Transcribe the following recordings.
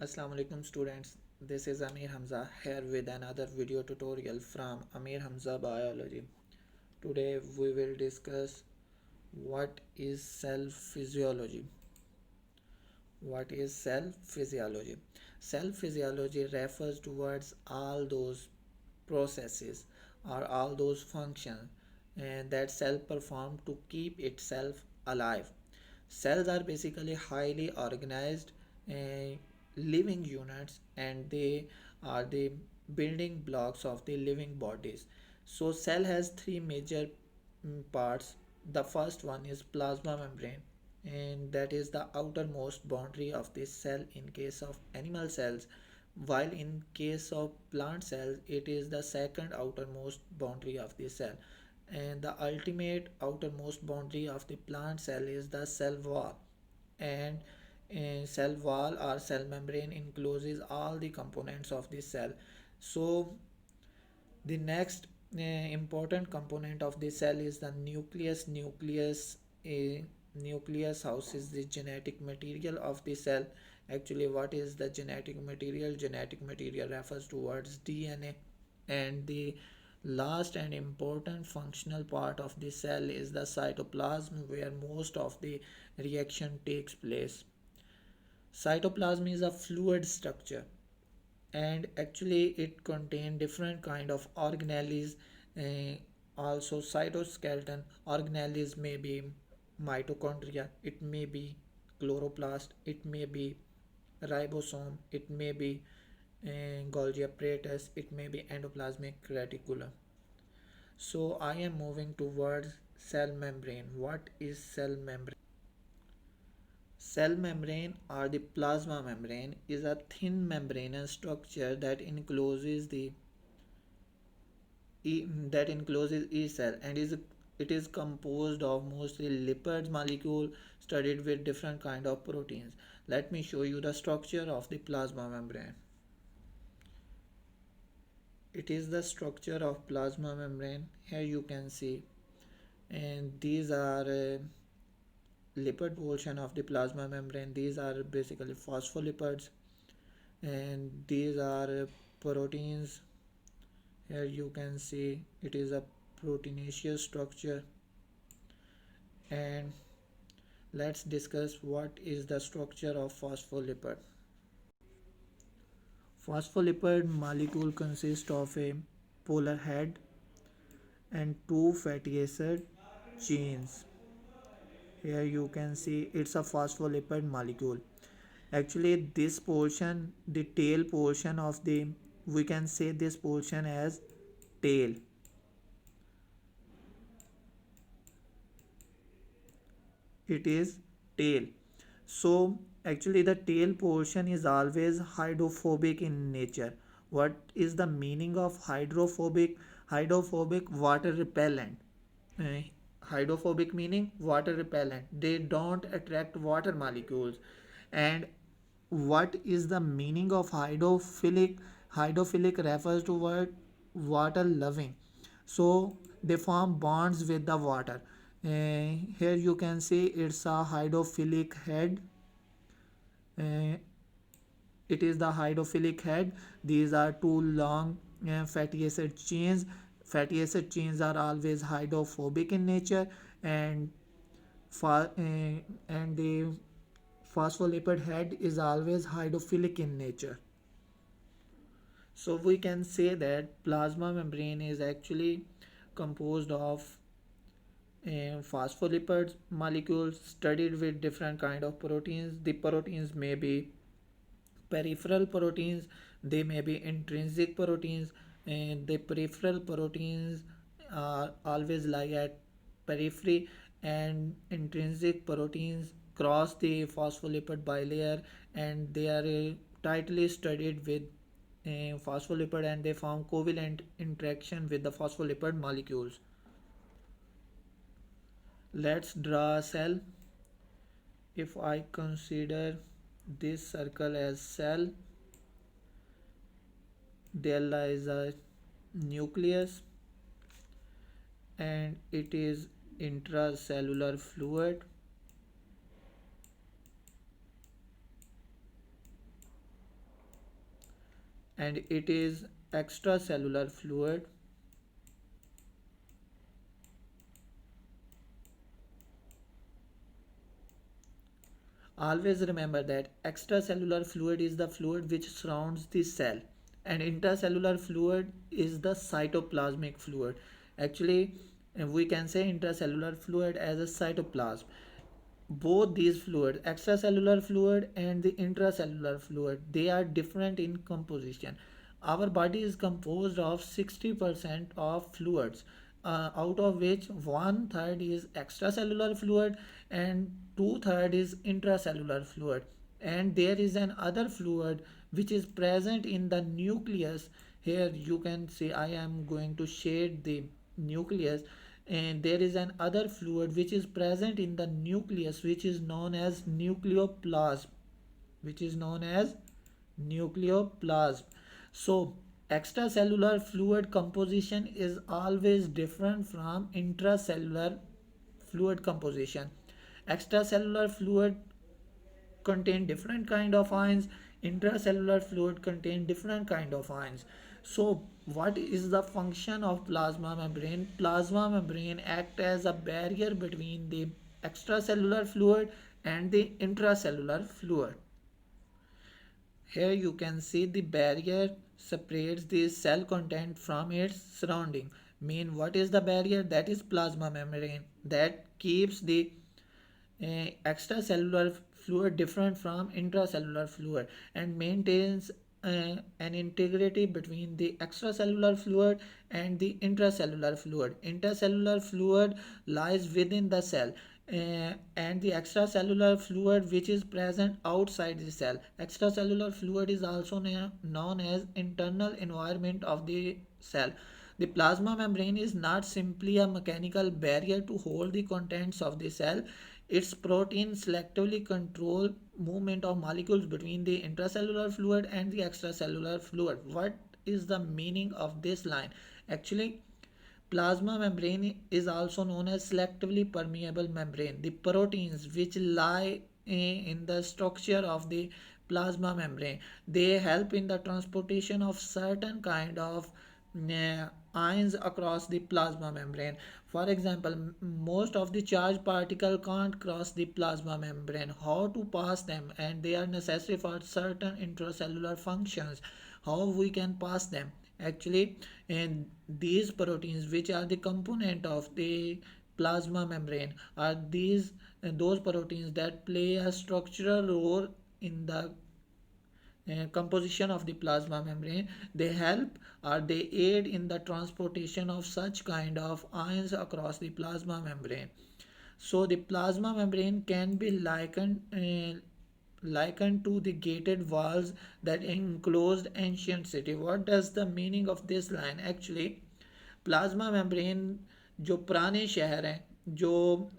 Assalamu alaikum students, this is Amir Hamza here with another video tutorial from Amir Hamza Biology. Today we will discuss what is cell physiology. What is cell physiology? Cell physiology refers towards all those processes or all those functions that cell perform to keep itself alive. Cells are basically highly organized uh, living units, and they are the building blocks of the living bodies. So cell has three major parts. The first one is plasma membrane, and that is the outermost boundary of the cell in case of animal cells, while in case of plant cells it is the second outermost boundary of the cell, and the ultimate outermost boundary of the plant cell is the cell wall. And cell wall or cell membrane encloses all the components of the cell. So the next important component of the cell is the nucleus. Nucleus houses the genetic material of the cell. Actually, what is the genetic material? Genetic material refers towards DNA. And the last and important functional part of the cell is the cytoplasm, where most of the reaction takes place. Cytoplasm is a fluid structure, and actually it contains different kind of organelles. Also cytoskeleton organelles may be mitochondria, it may be chloroplast, it may be ribosome, it may be Golgi apparatus, it may be endoplasmic reticulum. So I am moving towards cell membrane. What is cell membrane? Cell membrane or the plasma membrane is a thin membranous structure that encloses each cell, and it is composed of mostly lipid molecule studied with different kind of proteins. Let me show you the structure of the plasma membrane. It is the structure of plasma membrane. Here you can see, and these are lipid portion of the plasma membrane. These are basically phospholipids, and these are proteins. Here you can see it is a proteinaceous structure. And let's discuss what is the structure of phospholipid. Phospholipid molecule consists of a polar head and two fatty acid chains. Here you can see it's a phospholipid molecule. Actually this portion, the tail portion of the, we can say this portion as tail. It is tail. So actually the tail portion is always hydrophobic in nature. What is the meaning of hydrophobic? Hydrophobic, water repellent. uh, Hydrophobic meaning water repellent, they don't attract water molecules. And what is the meaning of hydrophilic? Hydrophilic refers to word water loving, so they form bonds with the water. Here you can see it's a hydrophilic head. uh, it is the hydrophilic head. These are two long fatty acid chains. Fatty acid chains are always hydrophobic in nature, and the phospholipid head is always hydrophilic in nature. So we can say that plasma membrane is actually composed of phospholipid molecules studied with different kind of proteins. The proteins may be peripheral proteins, they may be intrinsic proteins, and the peripheral proteins always lie at periphery, and intrinsic proteins cross the phospholipid bilayer, and they are tightly studied with phospholipid, and they form covalent interaction with the phospholipid molecules. Let's draw a cell. If I consider this circle as cell, there lies a nucleus, and it is intracellular fluid. and it is extracellular fluid. Always remember that extracellular fluid is the fluid which surrounds the cell, and intracellular fluid is the cytoplasmic fluid. Actually, we can say intracellular fluid as a cytoplasm. Both these fluids, extracellular fluid and the intracellular fluid, they are different in composition. Our body is composed of 60% of fluids, out of which one third is extracellular fluid and two third is intracellular fluid, and there is an other fluid which is present in the nucleus. Here you can see I am going to shade the nucleus, and there is an other fluid which is present in the nucleus which is known as nucleoplasm, which is known as nucleoplasm. So extracellular fluid composition is always different from intracellular fluid composition. Extracellular fluid contain different kind of ions, intracellular fluid contain different kind of ions. So what is the function of plasma membrane? Plasma membrane act as a barrier between the extracellular fluid and the intracellular fluid. Here you can see the barrier separates the cell content from its surrounding. Mean what is the barrier? That is plasma membrane that keeps the extracellular fluid different from intracellular fluid and maintains an integrity between the extracellular fluid and the intracellular fluid. Intracellular fluid lies within the cell, and the extracellular fluid which is present outside the cell. Extracellular fluid is also known as internal environment of the cell. The plasma membrane is not simply a mechanical barrier to hold the contents of the cell. Its proteins selectively control movement of molecules between the intracellular fluid and the extracellular fluid. What is the meaning of this line? Actually, plasma membrane is also known as selectively permeable membrane. The proteins which lie in the structure of the plasma membrane, they help in the transportation of certain kind of ions across the plasma membrane. For example, most of the charged particle can't cross the plasma membrane. How to pass them? And they are necessary for certain intracellular functions. How we can pass them? Actually, and these proteins which are the component of the plasma membrane are these those proteins that play a structural role in the composition of the plasma membrane. They help or they aid in the transportation of such kind of ions across the plasma membrane. So the plasma membrane can be likened to the gated walls that enclosed ancient city. What does the meaning of this line? Actually, plasma membrane जो पुराने शहर हैं, जो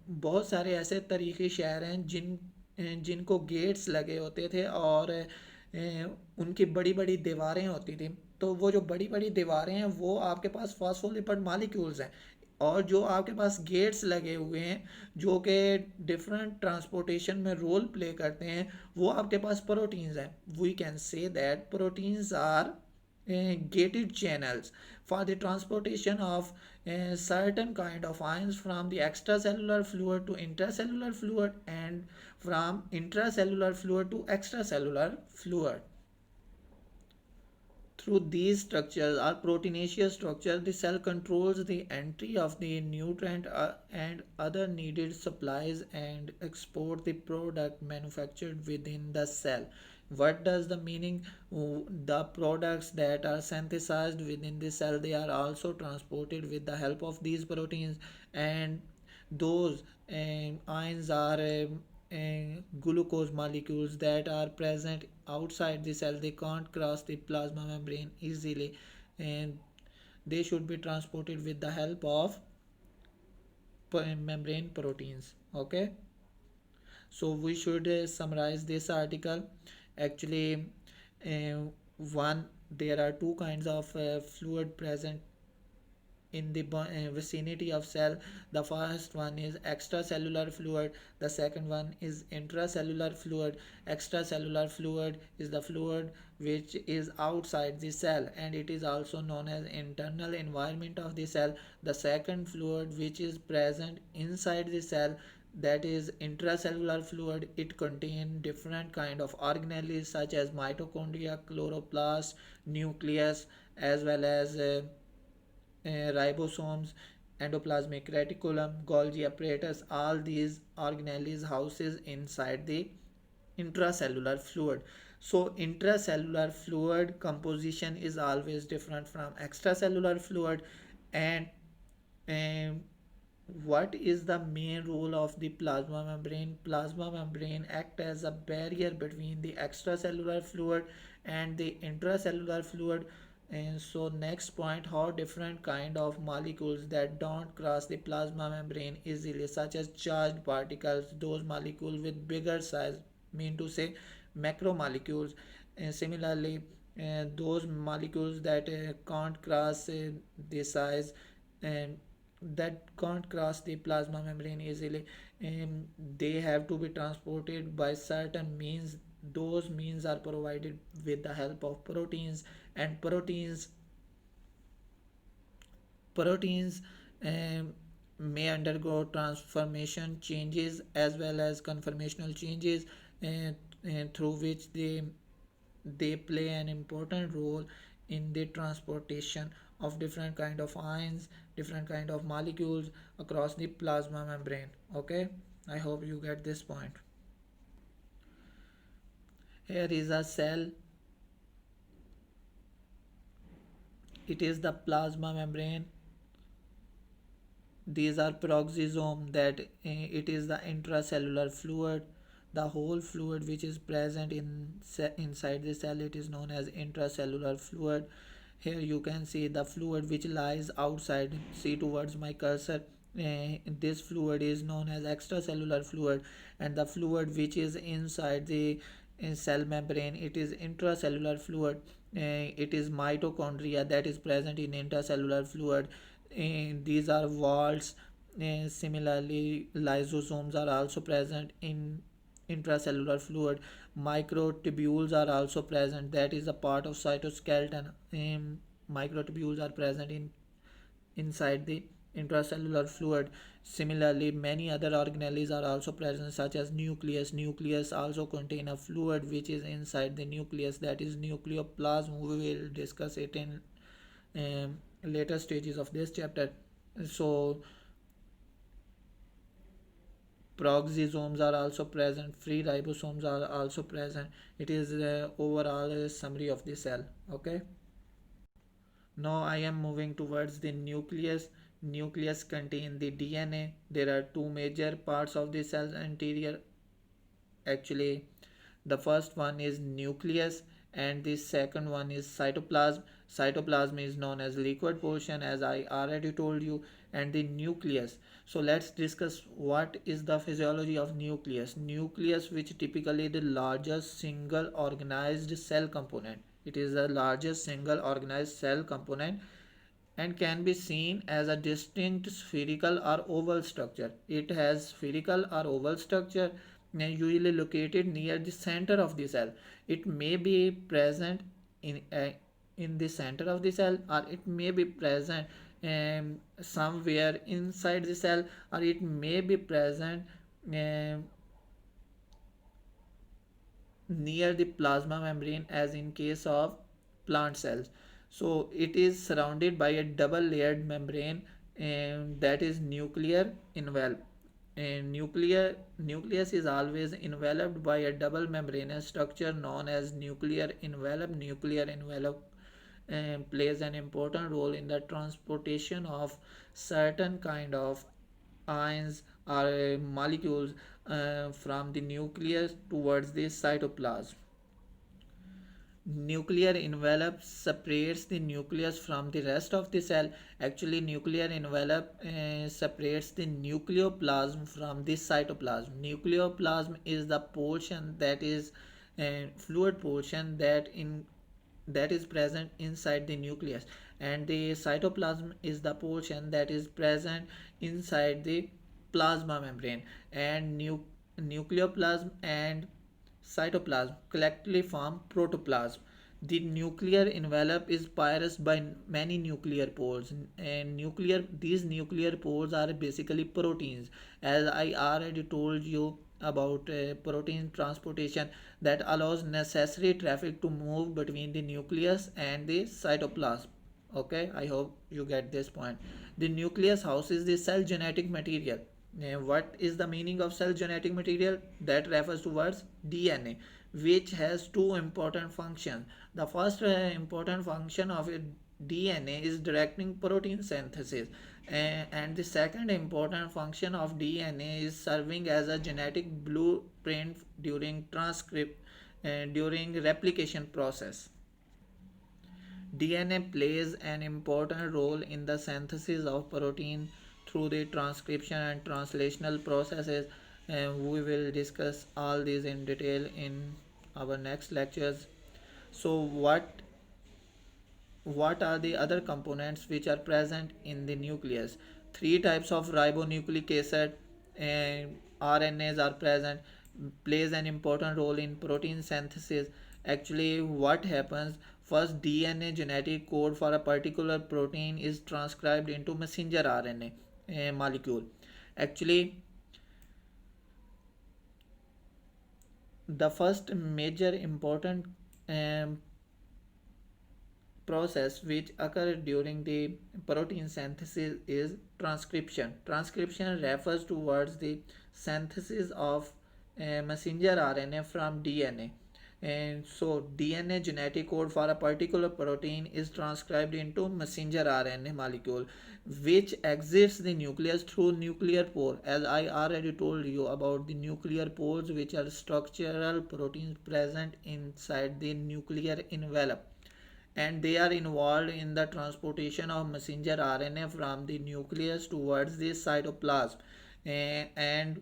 बहुत सारे ऐसे तरीके शहर हैं जिनको गेट्स लगे होते थे और उनकी बड़ी बड़ी दीवारें होती थी, तो वो जो बड़ी बड़ी दीवारें हैं वो आपके पास फॉस्फोलिपिड मॉलिक्यूल्स हैं, और जो आपके पास गेट्स लगे हुए हैं जो कि डिफरेंट ट्रांसपोर्टेशन में रोल प्ले करते हैं, वो आपके पास प्रोटीन्स हैं. We can say that proteins are gated channels for the transportation of certain kind of ions from the extracellular fluid to intracellular fluid and from intracellular fluid to extracellular fluid. Through these structures or proteinaceous structure, the cell controls the entry of the nutrient and other needed supplies and export the product manufactured within the cell. What does the meaning? The products that are synthesized within the cell, they are also transported with the help of these proteins, and those ions are glucose molecules that are present outside the cell. They can't cross the plasma membrane easily, and they should be transported with the help of membrane proteins. Okay, so we should summarize this article. Actually, one, there are two kinds of fluid present in the vicinity of cell. The first one is extracellular fluid, the second one is intracellular fluid. Extracellular fluid is the fluid which is outside the cell, and it is also known as internal environment of the cell. The second fluid which is present inside the cell, that is intracellular fluid. It contains different kind of organelles such as mitochondria, chloroplast, nucleus, as well as ribosomes, endoplasmic reticulum, Golgi apparatus. All these organelles houses inside the intracellular fluid. So intracellular fluid composition is always different from extracellular fluid. And um, what is the main role of the plasma membrane? Plasma membrane act as a barrier between the extracellular fluid and the intracellular fluid. And so next point, how different kind of molecules that don't cross the plasma membrane easily, such as charged particles, those molecules with bigger size, mean to say macromolecules. And similarly, those molecules that can't cross the size, and that can't cross the plasma membrane easily, and they have to be transported by certain means. Those means are provided with the help of proteins. And proteins may undergo transformation changes as well as conformational changes, through which they play an important role in the transportation of different kind of ions, different kind of molecules across the plasma membrane. Okay, I hope you get this point. Here is a cell. It is the plasma membrane. These are peroxisome, that it is the intracellular fluid. The whole fluid which is present inside the cell, it is known as intracellular fluid. Here you can see the fluid which lies outside. See towards my cursor. This fluid is known as extracellular fluid, and the fluid which is inside the cell membrane, it is intracellular fluid. It is mitochondria that is present in intracellular fluid. These are vaults. Similarly, lysosomes are also present in intracellular fluid. Microtubules are also present, that is a part of cytoskeleton. Microtubules are present inside the intracellular fluid. Similarly, many other organelles are also present, such as nucleus also contain a fluid which is inside the nucleus, that is nucleoplasm. We will discuss it in later stages of this chapter. So peroxisomes are also present, free ribosomes are also present. It is the overall summary of the cell. Okay, now I am moving towards the nucleus. Nucleus contain the DNA. There are two major parts of the cell's interior. Actually, the first one is nucleus, and the second one is cytoplasm. Cytoplasm is known as liquid portion, as I already told you, and the nucleus. So let's discuss what is the physiology of nucleus. Nucleus, which typically the largest single organized cell component. It is the largest single organized cell component and can be seen as a distinct spherical or oval structure. It has spherical or oval structure, usually located near the center of the cell. It may be present in the center of the cell, or it may be present somewhere inside the cell, or it may be present um, near the plasma membrane, as in case of plant cells. So it is surrounded by a double layered membrane, and that is nuclear envelope. And nucleus is always enveloped by a double membranous structure known as nuclear envelope. Nuclear envelope plays an important role in the transportation of certain kind of ions or molecules from the nucleus towards the cytoplasm. Nuclear envelope separates the nucleus from the rest of the cell. Actually, nuclear envelope separates the nucleoplasm from the cytoplasm. Nucleoplasm is the portion that is fluid portion that is present inside the nucleus, and the cytoplasm is the portion that is present inside the plasma membrane, and nucleoplasm and cytoplasm collectively form protoplasm. The nuclear envelope is pierced by many nuclear pores, and these nuclear pores are basically proteins. As I already told you about protein transportation that allows necessary traffic to move between the nucleus and the cytoplasm. Okay, I hope you get this point. The nucleus houses the cell genetic material. What is the meaning of cell genetic material? That refers towards DNA, which has two important functions. The first important function of a DNA is directing protein synthesis, and the second important function of DNA is serving as a genetic blueprint during replication process. DNA plays an important role in the synthesis of protein through the transcription and translational processes, and we will discuss all these in detail in our next lectures. So, what are the other components which are present in the nucleus? Three types of ribonucleic acid and RNAs are present, plays an important role in protein synthesis. Actually, what happens? First, DNA genetic code for a particular protein is transcribed into messenger RNA molecule. Actually, the first major important um, process which occurs during the protein synthesis is transcription. Transcription refers towards the synthesis of messenger RNA from DNA. And so DNA genetic code for a particular protein is transcribed into messenger RNA molecule, which exits the nucleus through nuclear pore. As I already told you about the nuclear pores, which are structural proteins present inside the nuclear envelope, and they are involved in the transportation of messenger RNA from the nucleus towards the cytoplasm. And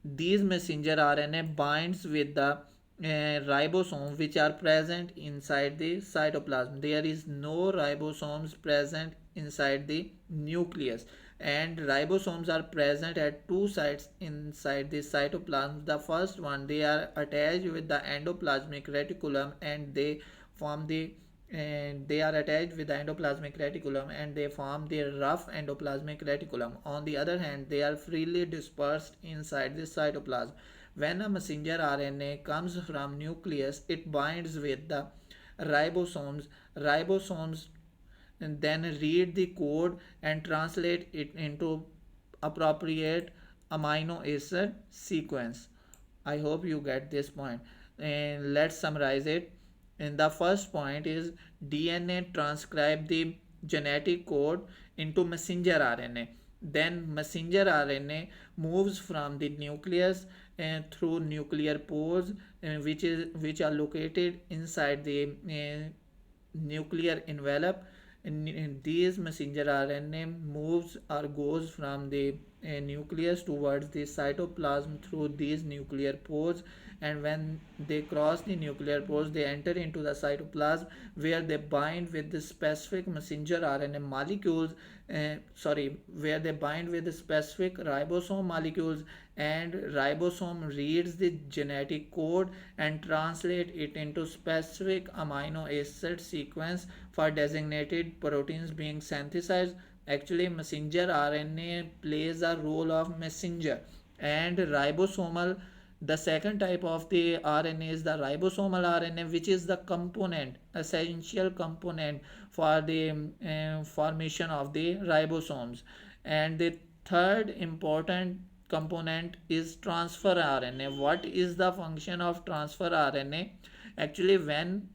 these messenger RNA binds with the ribosomes which are present inside the cytoplasm. There is no ribosomes present inside the nucleus, and ribosomes are present at two sites inside the cytoplasm. The first one, they are attached with the endoplasmic reticulum, and they are attached with the endoplasmic reticulum and they form the rough endoplasmic reticulum. On the other hand, they are freely dispersed inside the cytoplasm. When a messenger RNA comes from nucleus, it binds with the ribosomes. Ribosomes then read the code and translate it into appropriate amino acid sequence. I hope you get this point. And let's summarize it. And the first point is DNA transcribe the genetic code into messenger RNA. Then messenger RNA moves from the nucleus and through nuclear pores, which are located inside the nuclear envelope. And these messenger RNA moves or goes from the nucleus towards the cytoplasm through these nuclear pores, and when they cross the nuclear pores they enter into the cytoplasm where they bind with the specific messenger RNA molecules, where they bind with the specific ribosome molecules, and ribosome reads the genetic code and translate it into specific amino acid sequence for designated proteins being synthesized. Actually, messenger RNA plays a role of messenger, and ribosomal, the second type of the RNA is the ribosomal RNA, which is the essential component for the formation of the ribosomes. And the third important component is transfer RNA. What is the function of transfer RNA? Actually, when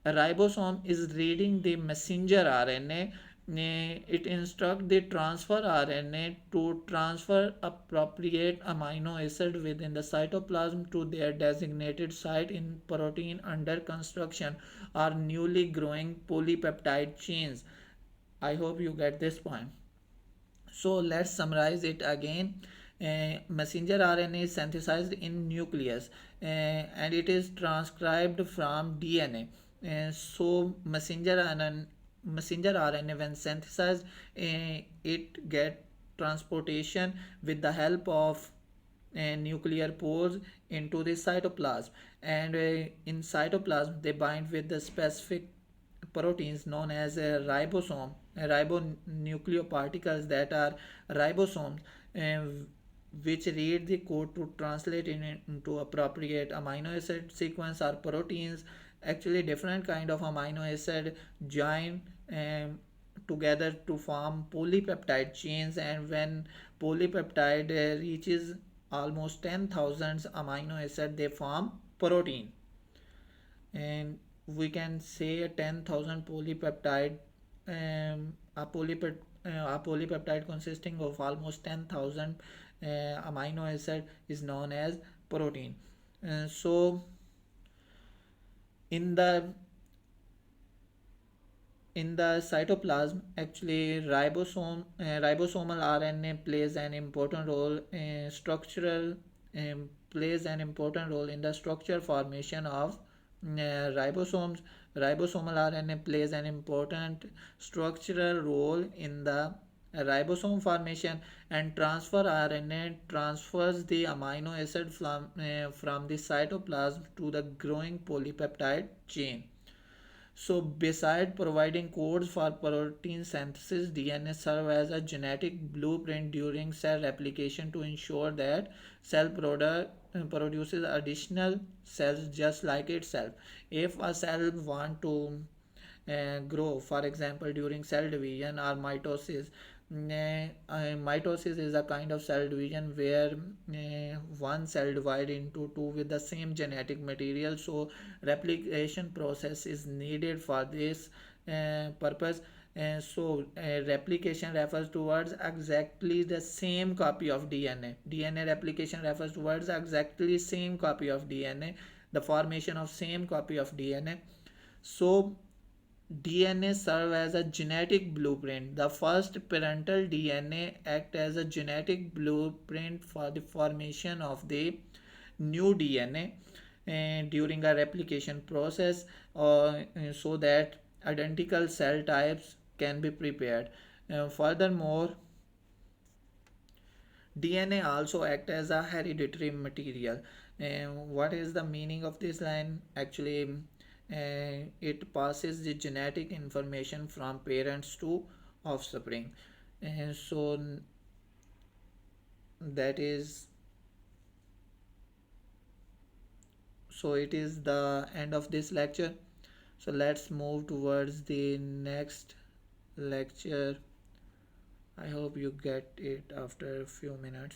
a ribosome is reading the messenger RNA, it instructs the transfer RNA to transfer appropriate amino acid within the cytoplasm to their designated site in protein under construction or newly growing polypeptide chains. I hope you get this point. So let's summarize it again. Messenger RNA is synthesized in nucleus and it is transcribed from DNA. So messenger messenger RNA, when synthesized, it get transportation with the help of nuclear pores into the cytoplasm, and in cytoplasm they bind with the specific proteins known as ribonucleoparticles, that are ribosomes, uh, which read the code to translate into appropriate amino acid sequence or proteins. Actually, different kind of amino acid join together to form polypeptide chains, and when polypeptide reaches almost 10,000 amino acid, they form protein. And we can say a 10,000 polypeptide, a polypeptide consisting of almost 10,000 amino acid is known as protein. So in the cytoplasm, actually ribosomal RNA plays an important role in the structure formation of ribosomes. Ribosomal RNA plays an important structural role in the ribosome formation, and transfer RNA transfers the amino acid from the cytoplasm to the growing polypeptide chain. So, beside providing codes for protein synthesis, DNA serve as a genetic blueprint during cell replication to ensure that cell produces additional cells just like itself. If a cell want to grow, for example, during cell division or mitosis, mitosis is a kind of cell division where one cell divide into two with the same genetic material. So replication process is needed for this purpose. Replication refers towards exactly the same copy of DNA. DNA replication refers towards exactly same copy of DNA, the formation of same copy of DNA. So DNA serve as a genetic blueprint. The first parental DNA act as a genetic blueprint for the formation of the new DNA during a replication process, so that identical cell types can be prepared. Furthermore, DNA also act as a hereditary material. What is the meaning of this line? Actually, it passes the genetic information from parents to offspring. So that is so it is the end of this lecture. So let's move towards the next lecture. I hope you get it after a few minutes.